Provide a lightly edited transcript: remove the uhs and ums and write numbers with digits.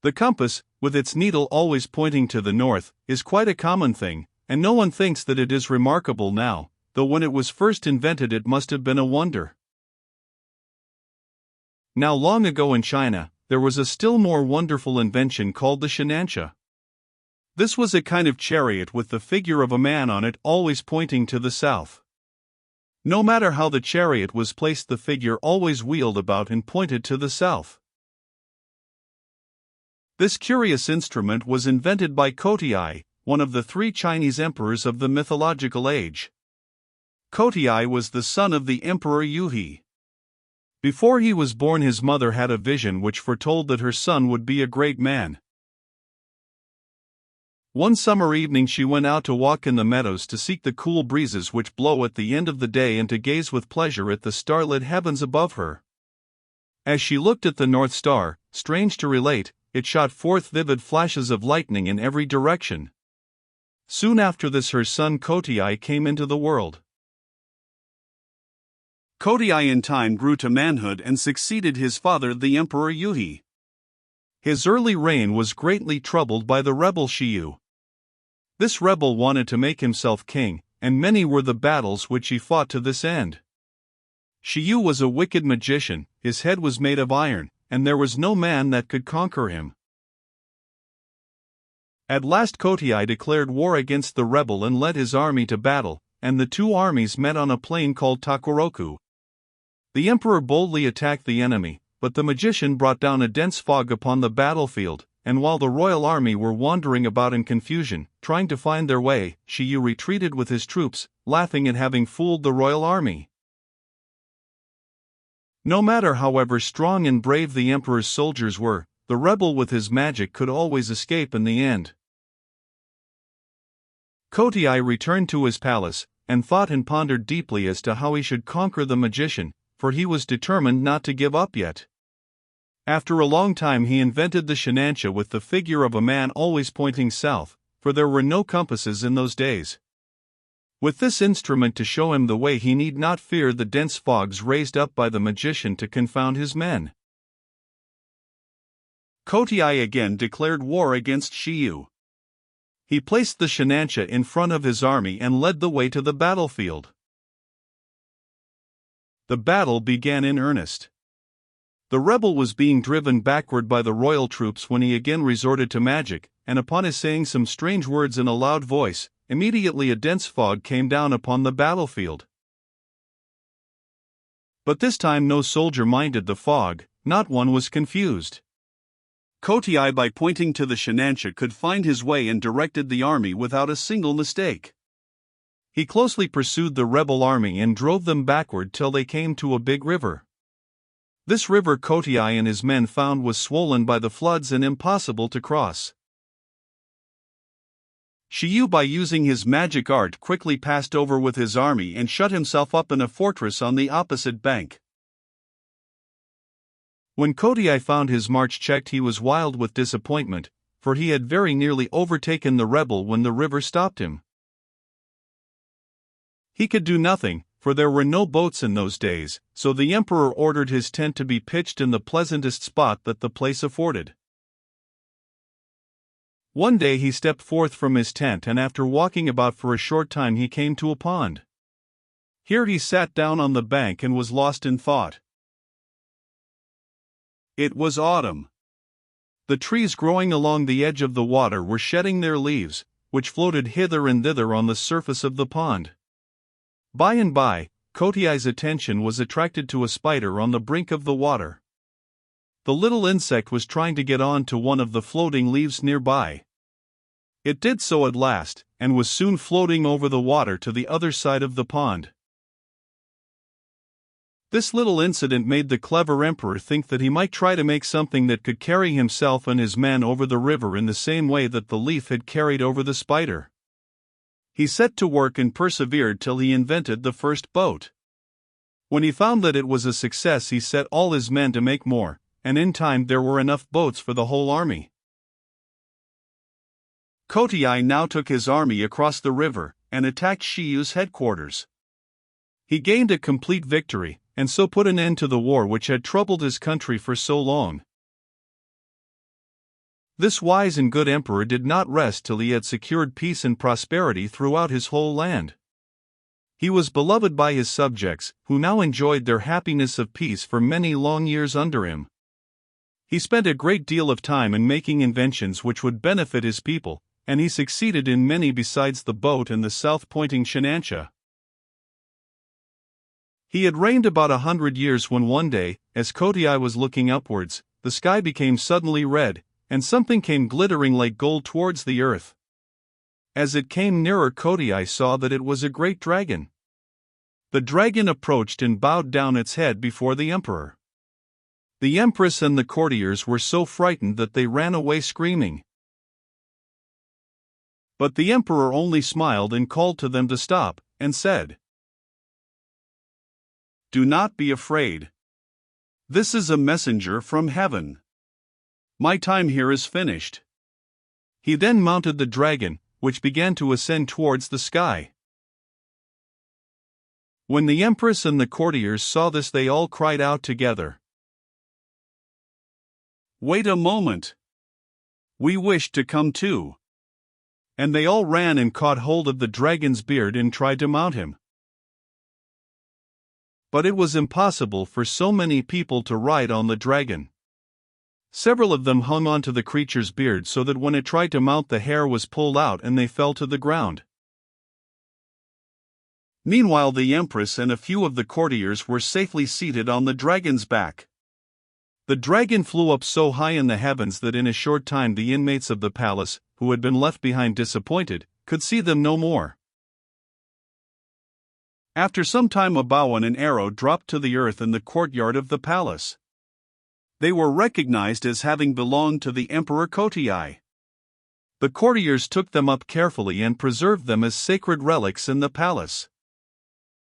The compass, with its needle always pointing to the north, is quite a common thing, and no one thinks that it is remarkable now, though when it was first invented it must have been a wonder. Now long ago in China, there was a still more wonderful invention called the shenanxia. This was a kind of chariot with the figure of a man on it always pointing to the south. No matter how the chariot was placed, the figure always wheeled about and pointed to the south. This curious instrument was invented by Kotiai, one of the 3 Chinese emperors of the mythological age. Kotiai was the son of the Emperor Yui. Before he was born, his mother had a vision which foretold that her son would be a great man. One summer evening she went out to walk in the meadows to seek the cool breezes which blow at the end of the day and to gaze with pleasure at the starlit heavens above her. As she looked at the North Star, strange to relate, it shot forth vivid flashes of lightning in every direction. Soon after this her son Kotiai came into the world. Kotiai in time grew to manhood and succeeded his father the Emperor Yui. His early reign was greatly troubled by the rebel Shiyu. This rebel wanted to make himself king, and many were the battles which he fought to this end. Shiyu was a wicked magician, his head was made of iron, and there was no man that could conquer him. At last Kotiai declared war against the rebel and led his army to battle, and the 2 armies met on a plain called Takuroku. The emperor boldly attacked the enemy, but the magician brought down a dense fog upon the battlefield, and while the royal army were wandering about in confusion, trying to find their way, Shiyu retreated with his troops, laughing at having fooled the royal army. No matter however strong and brave the emperor's soldiers were, the rebel with his magic could always escape in the end. Kotiai returned to his palace, and thought and pondered deeply as to how he should conquer the magician, for he was determined not to give up yet. After a long time he invented the shenanxia with the figure of a man always pointing south, for there were no compasses in those days. With this instrument to show him the way he need not fear the dense fogs raised up by the magician to confound his men. Kotiai again declared war against Shiyu. He placed the shenanxia in front of his army and led the way to the battlefield. The battle began in earnest. The rebel was being driven backward by the royal troops when he again resorted to magic, and upon his saying some strange words in a loud voice, immediately a dense fog came down upon the battlefield. But this time no soldier minded the fog, not one was confused. Kotiai by pointing to the shenanxia could find his way and directed the army without a single mistake. He closely pursued the rebel army and drove them backward till they came to a big river. This river Kotiai and his men found was swollen by the floods and impossible to cross. Shiyu by using his magic art quickly passed over with his army and shut himself up in a fortress on the opposite bank. When Kotiai found his march checked he was wild with disappointment, for he had very nearly overtaken the rebel when the river stopped him. He could do nothing, for there were no boats in those days, so the emperor ordered his tent to be pitched in the pleasantest spot that the place afforded. One day he stepped forth from his tent and after walking about for a short time he came to a pond. Here he sat down on the bank and was lost in thought. It was autumn. The trees growing along the edge of the water were shedding their leaves, which floated hither and thither on the surface of the pond. By and by, Kotiai's attention was attracted to a spider on the brink of the water. The little insect was trying to get on to one of the floating leaves nearby. It did so at last, and was soon floating over the water to the other side of the pond. This little incident made the clever emperor think that he might try to make something that could carry himself and his men over the river in the same way that the leaf had carried over the spider. He set to work and persevered till he invented the first boat. When he found that it was a success he set all his men to make more, and in time there were enough boats for the whole army. Kotiai now took his army across the river, and attacked Shiyu's headquarters. He gained a complete victory, and so put an end to the war which had troubled his country for so long. This wise and good emperor did not rest till he had secured peace and prosperity throughout his whole land. He was beloved by his subjects, who now enjoyed their happiness of peace for many long years under him. He spent a great deal of time in making inventions which would benefit his people, and he succeeded in many besides the boat and the south-pointing shinancha. He had reigned about 100 years when one day, as Kotai was looking upwards, the sky became suddenly red, and something came glittering like gold towards the earth. As it came nearer, Kotai saw that it was a great dragon. The dragon approached and bowed down its head before the emperor. The empress and the courtiers were so frightened that they ran away screaming. But the emperor only smiled and called to them to stop, and said, "Do not be afraid. This is a messenger from heaven. My time here is finished." He then mounted the dragon, which began to ascend towards the sky. When the empress and the courtiers saw this, they all cried out together, "Wait a moment! We wish to come too." And they all ran and caught hold of the dragon's beard and tried to mount him. But it was impossible for so many people to ride on the dragon. Several of them hung onto the creature's beard so that when it tried to mount, the hair was pulled out and they fell to the ground. Meanwhile, the empress and a few of the courtiers were safely seated on the dragon's back. The dragon flew up so high in the heavens that in a short time the inmates of the palace, who had been left behind disappointed, could see them no more. After some time, a bow and an arrow dropped to the earth in the courtyard of the palace. They were recognized as having belonged to the Emperor Kotai. The courtiers took them up carefully and preserved them as sacred relics in the palace.